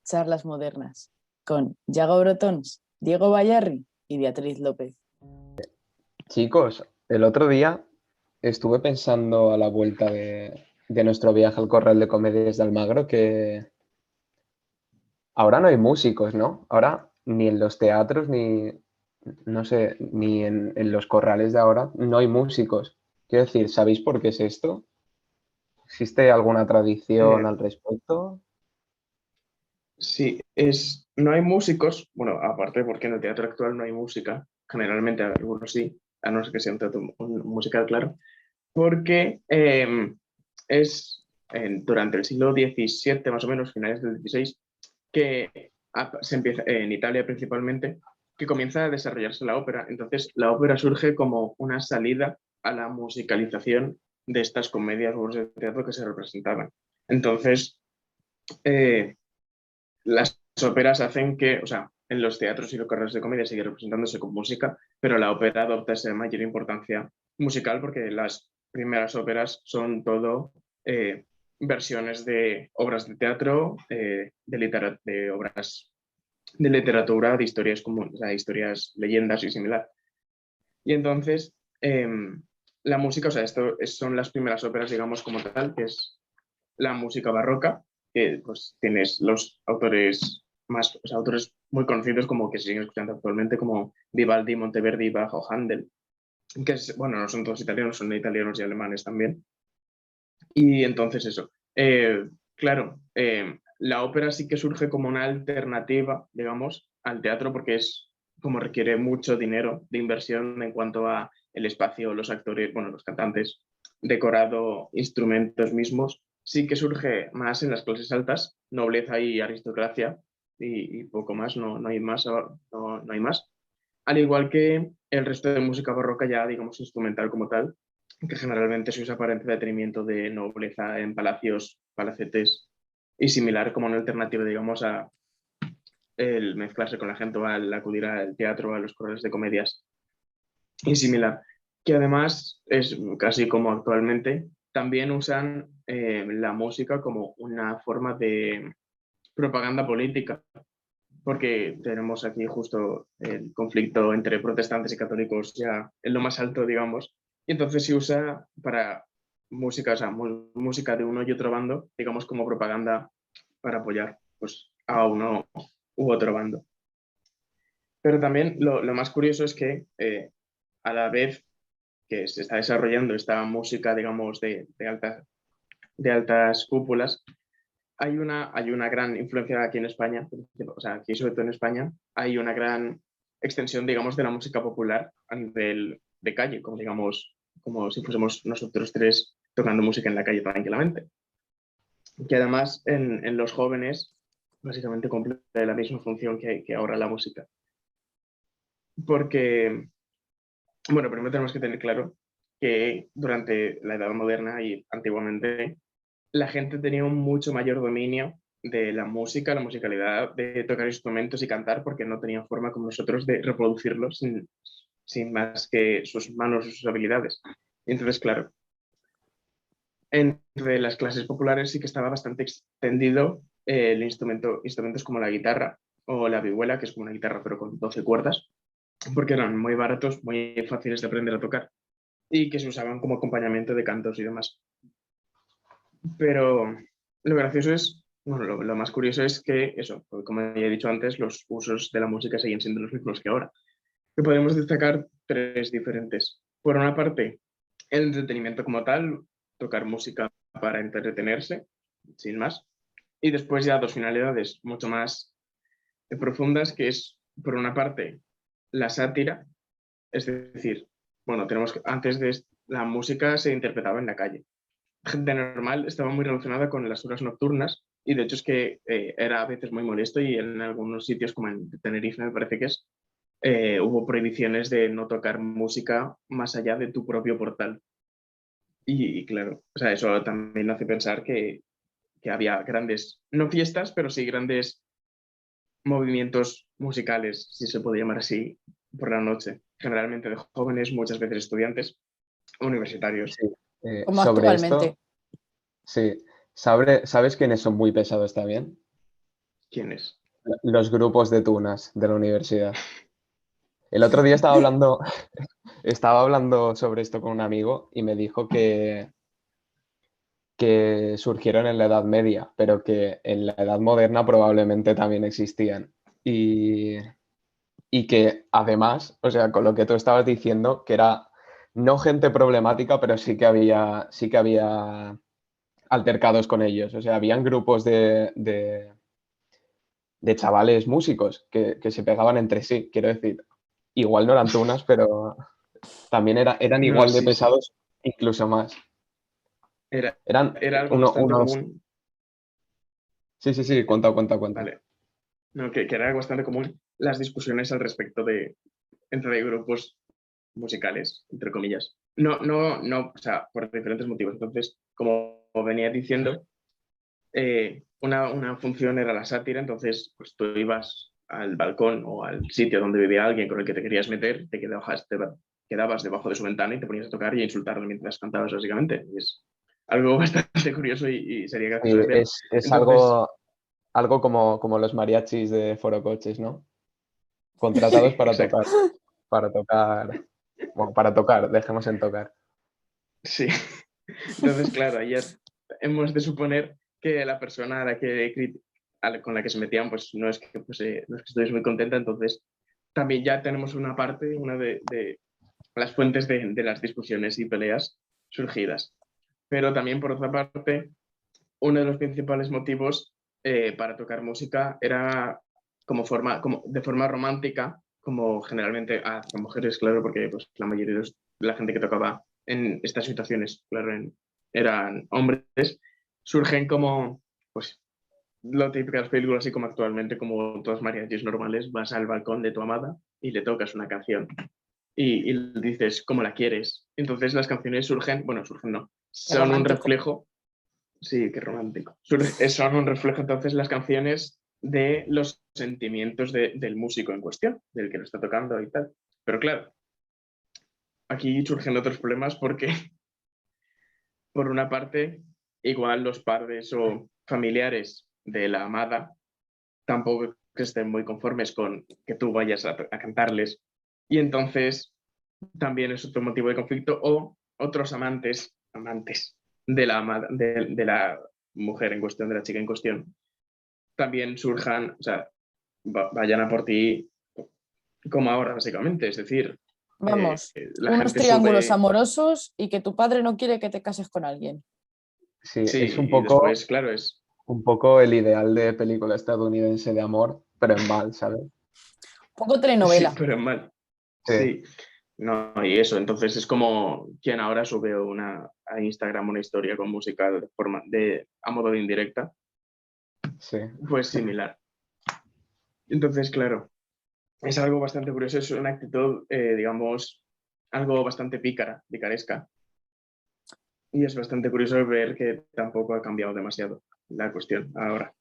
Charlas Modernas, con Yago Brotons, Diego Bayarri y Beatriz López. Chicos, el otro día estuve pensando a la vuelta de nuestro viaje al Corral de Comedias de Almagro que ahora no hay músicos, ¿no? Ahora ni en los teatros ni, no sé, ni en los corrales de ahora no hay músicos. Quiero decir, ¿sabéis por qué es esto? ¿Existe alguna tradición Eh, al respecto? sí, no hay músicos, bueno, aparte porque en el teatro actual no hay música, generalmente algunos sí, a no ser que sea un teatro musical, claro, porque durante el siglo XVII, más o menos, finales del XVI, que se empieza, en Italia principalmente, que comienza a desarrollarse la ópera. Entonces, la ópera surge como una salida a la musicalización de estas comedias o obras de teatro que se representaban. Entonces, eh, las óperas hacen que, o sea, en los teatros y los carreras de comedia sigue representándose con música, pero la ópera adopta esa mayor importancia musical porque las primeras óperas son todo versiones de obras de teatro, de obras de literatura, de historias como, o sea, historias, leyendas y similar. Y entonces, eh, la música, o sea, son las primeras óperas, digamos, como tal, que es la música barroca, que pues tienes los autores más, o sea, autores muy conocidos como que se siguen escuchando actualmente, como Vivaldi, Monteverdi, Bach o Handel, que es, bueno, no son todos italianos, son italianos y alemanes también. Y entonces eso, claro, la ópera sí que surge como una alternativa, digamos, al teatro porque es como requiere mucho dinero de inversión en cuanto a el espacio, los actores, bueno, los cantantes, decorado, instrumentos mismos. Sí que surge más en las clases altas, nobleza y aristocracia y poco más, no hay más, no hay más. Al igual que el resto de música barroca ya, digamos, instrumental como tal, que generalmente se usa para entretenimiento de nobleza en palacios, palacetes y similar como una alternativa, digamos, a el mezclarse con la gente o al acudir al teatro, a los corrales de comedias y similar. Que además es casi como actualmente, también usan la música como una forma de propaganda política, porque tenemos aquí justo el conflicto entre protestantes y católicos ya en lo más alto, digamos, y entonces se usa para música, o sea, música de uno y otro bando, digamos, como propaganda para apoyar pues, a uno u otro bando. Pero también lo más curioso es que a la vez que se está desarrollando esta música, digamos, de altas cúpulas, hay una gran influencia aquí en España, o sea, aquí sobre todo en España, hay una gran extensión, digamos, de la música popular a nivel de calle, como digamos, como si fuésemos nosotros tres tocando música en la calle tranquilamente. Que además en los jóvenes básicamente cumple la misma función que ahora la música. Porque, bueno, primero tenemos que tener claro que durante la Edad Moderna y antiguamente la gente tenía un mucho mayor dominio de la música, la musicalidad, de tocar instrumentos y cantar, porque no tenían forma como nosotros de reproducirlos sin más que sus manos y sus habilidades. Y entonces, claro, entre las clases populares sí que estaba bastante extendido el instrumentos como la guitarra o la vihuela, que es como una guitarra pero con 12 cuerdas, porque eran muy baratos, muy fáciles de aprender a tocar y que se usaban como acompañamiento de cantos y demás. Pero lo gracioso es, bueno, lo más curioso es que eso, como ya he dicho antes, los usos de la música siguen siendo los mismos que ahora. Que podemos destacar tres diferentes. Por una parte, el entretenimiento como tal, tocar música para entretenerse, sin más. Y después ya dos finalidades mucho más profundas, que es, por una parte, la sátira, es decir, bueno, tenemos que, antes de la música se interpretaba en la calle, gente normal estaba muy relacionada con las horas nocturnas y de hecho es que era a veces muy molesto y en algunos sitios como en Tenerife me parece que es, hubo prohibiciones de no tocar música más allá de tu propio portal. Y claro, o sea, eso también hace pensar que había grandes, no fiestas, pero sí grandes movimientos musicales, si se puede llamar así, por la noche, generalmente de jóvenes, muchas veces estudiantes, universitarios. Sí. Como Sobre actualmente. esto, sí. ¿Sabes quiénes son muy pesados también? ¿Quién es? Los grupos de tunas de la universidad. El otro día estaba hablando sobre esto con un amigo y me dijo que surgieron en la Edad Media, pero que en la Edad Moderna probablemente también existían. Y, y que además, o sea, con lo que tú estabas diciendo, que era no gente problemática, pero sí que había altercados con ellos. O sea, habían grupos de chavales músicos que se pegaban entre sí, quiero decir. Igual no eran tunas, pero también eran No, igual de sí, sí. pesados, incluso más. Era, Eran era algo bastante unos... común. Sí, sí, sí, cuenta, cuenta, cuenta. Vale. No, que era algo bastante común las discusiones al respecto de entre grupos musicales, entre comillas. No, o sea, por diferentes motivos. Entonces, como venía diciendo, una función era la sátira, entonces pues tú ibas al balcón o al sitio donde vivía alguien con el que te querías meter, quedabas debajo de su ventana y te ponías a tocar y a insultarlo mientras cantabas, básicamente. Y es algo bastante curioso y sería gracioso Sí, de ver. es Entonces, algo como los mariachis de Foro Coches, ¿no? sí, Contratados exacto. para tocar, bueno, para tocar, dejemos en tocar. Sí. Entonces, claro, ayer hemos de suponer que la persona a la con la que se metían, pues no es que estuviese muy contenta, entonces también ya tenemos una parte, una de las fuentes de las discusiones y peleas surgidas. Pero también, por otra parte, uno de los principales motivos para tocar música era como de forma romántica, como generalmente hacia mujeres, claro, porque pues, la mayoría de la gente que tocaba en estas situaciones, claro, eran hombres, surgen como, pues, lo típico de las películas, así como actualmente, como todos mariachis normales, vas al balcón de tu amada y le tocas una canción y le dices cómo la quieres. Entonces las canciones surgen, bueno, surgen no, Qué son un romántico. reflejo. Sí, qué romántico. Son un reflejo entonces las canciones de los sentimientos del músico en cuestión, del que lo está tocando y tal. Pero claro, aquí surgen otros problemas porque, por una parte, igual los padres o familiares de la amada tampoco que estén muy conformes con que tú vayas a cantarles. Y entonces también es otro motivo de conflicto o otros amantes de de la mujer en cuestión, de la chica en cuestión, también surjan, o sea, vayan a por ti como ahora, básicamente. Es decir, Vamos, la unos gente triángulos sube, amorosos y que tu padre no quiere que te cases con alguien. Sí, sí, es y después, claro, es, un poco el ideal de película estadounidense de amor, pero en mal, ¿sabes? Poco sí, telenovela. pero mal, Sí, sí. No, y eso, entonces es como quien ahora sube a Instagram una historia con música a modo de indirecta, sí. pues similar. Entonces, claro, es algo bastante curioso, es una actitud, digamos, algo bastante picaresca, y es bastante curioso ver que tampoco ha cambiado demasiado la cuestión ahora.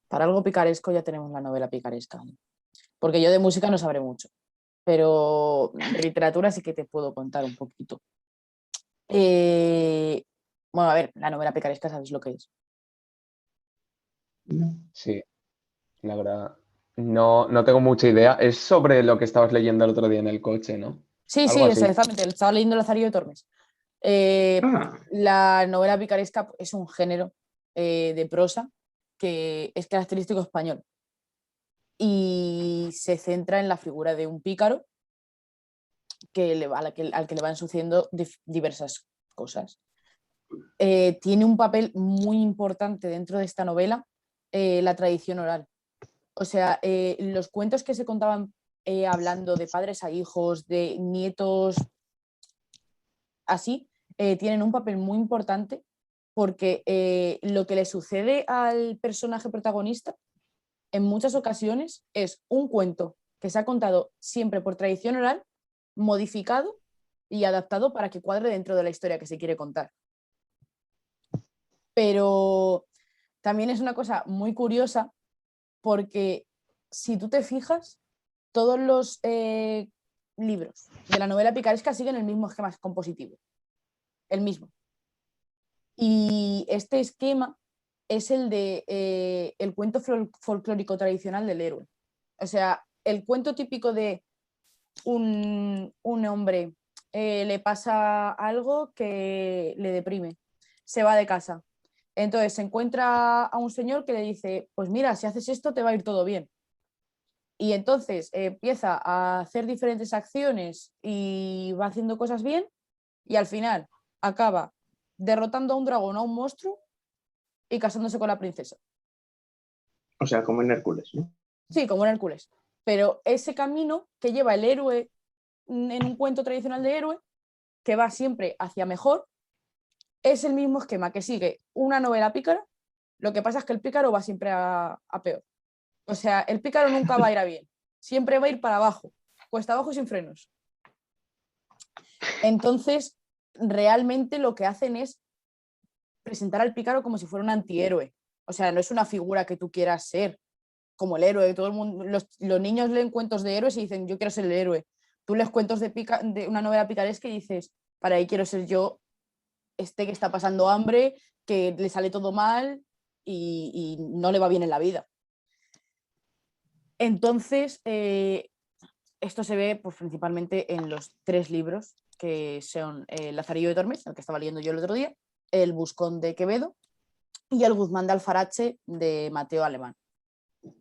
Para algo picaresco ya tenemos la novela picaresca. Porque yo de música no sabré mucho, pero de literatura sí que te puedo contar un poquito. Eh, bueno, a ver, la novela picaresca sabes lo que es. Sí, la verdad. No, no tengo mucha idea. Es sobre lo que estabas leyendo el otro día en el coche, ¿no? Sí, Algo sí, así. exactamente. Estaba leyendo Lazarillo de Tormes. Eh, Ah, la novela picaresca es un género de prosa que es característico español y se centra en la figura de un pícaro al que le van sucediendo diversas cosas. Tiene un papel muy importante dentro de esta novela la tradición oral. O sea, los cuentos que se contaban hablando de padres a hijos, de nietos, así, tienen un papel muy importante porque lo que le sucede al personaje protagonista en muchas ocasiones es un cuento que se ha contado siempre por tradición oral, modificado y adaptado para que cuadre dentro de la historia que se quiere contar. Pero también es una cosa muy curiosa porque si tú te fijas, todos los libros de la novela picaresca siguen el mismo esquema compositivo, el mismo. Y este esquema es el de el cuento folclórico tradicional del héroe. O sea, el cuento típico de un hombre le pasa algo que le deprime, se va de casa. Entonces se encuentra a un señor que le dice, pues mira, si haces esto te va a ir todo bien. Y entonces empieza a hacer diferentes acciones y va haciendo cosas bien y al final acaba derrotando a un dragón o a un monstruo y casándose con la princesa. O sea, como en Hércules, ¿no? Sí, como en Hércules. Pero ese camino que lleva el héroe en un cuento tradicional de héroe, que va siempre hacia mejor, es el mismo esquema que sigue una novela pícara. Lo que pasa es que el pícaro va siempre a peor. O sea, el pícaro nunca va a ir a bien. Siempre va a ir para abajo, cuesta abajo y sin frenos. Entonces, realmente lo que hacen es presentar al pícaro como si fuera un antihéroe. O sea, no es una figura que tú quieras ser, como el héroe. Todo el mundo, los niños leen cuentos de héroes y dicen, yo quiero ser el héroe. Tú lees cuentos de una novela picaresca y dices, para ahí quiero ser yo, que está pasando hambre, que le sale todo mal y no le va bien en la vida. Entonces, esto se ve pues, principalmente en los 3 libros, que son Lazarillo de Tormes, el que estaba leyendo yo el otro día, El Buscón de Quevedo y El Guzmán de Alfarache de Mateo Alemán.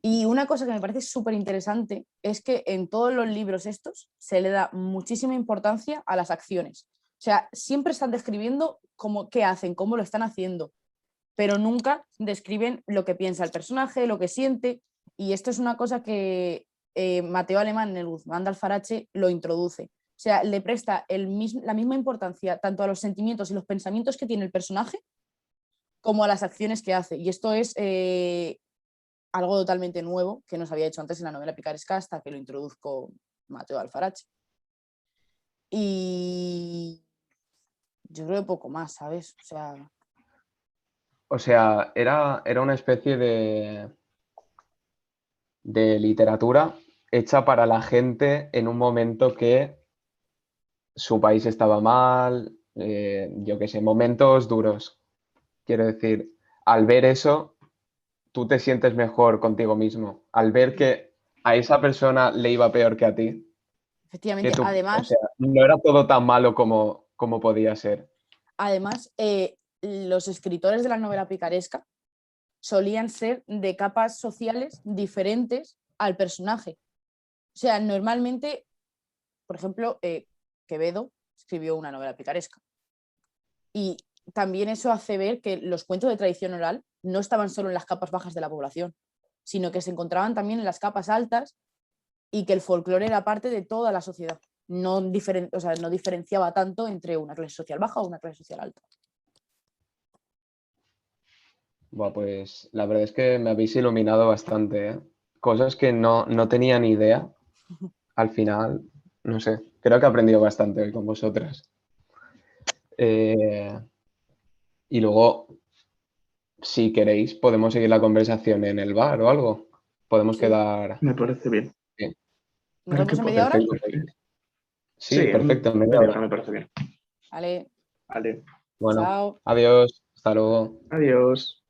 Y una cosa que me parece súper interesante es que en todos los libros estos se le da muchísima importancia a las acciones. O sea, siempre están describiendo qué hacen, cómo lo están haciendo, pero nunca describen lo que piensa el personaje, lo que siente. Y esto es una cosa que Mateo Alemán en El Guzmán de Alfarache lo introduce. O sea, le presta la misma importancia tanto a los sentimientos y los pensamientos que tiene el personaje como a las acciones que hace. Y esto es algo totalmente nuevo que no se había hecho antes en la novela picaresca hasta que lo introduzco Mateo Alfarache. Y yo creo que poco más, ¿sabes? O sea, era una especie de literatura hecha para la gente en un momento que su país estaba mal, yo qué sé, momentos duros. Quiero decir, al ver eso, tú te sientes mejor contigo mismo. Al ver que a esa persona le iba peor que a ti, que efectivamente, tú, o además, sea, no era todo tan malo como podía ser. además los escritores de la novela picaresca solían ser de capas sociales diferentes al personaje. O sea, normalmente, por ejemplo, Quevedo escribió una novela picaresca. Y también eso hace ver que los cuentos de tradición oral no estaban solo en las capas bajas de la población, sino que se encontraban también en las capas altas y que el folclore era parte de toda la sociedad. No diferenciaba tanto entre una clase social baja o una clase social alta. Buah, pues la verdad es que me habéis iluminado bastante, ¿eh? Cosas que no tenía ni idea. Al final, no sé, creo que he aprendido bastante hoy con vosotras. Eh, y luego, si queréis, podemos seguir la conversación en el bar o algo. Podemos Sí. quedar. Me parece bien. Sí, ¿Nos ¿Para qué vemos en media hora? podemos perfecto. hacer? Sí, Sí, perfecto, en media media hora. hora me parece bien. Vale, Vale. Bueno, chao. adiós, hasta luego. Adiós.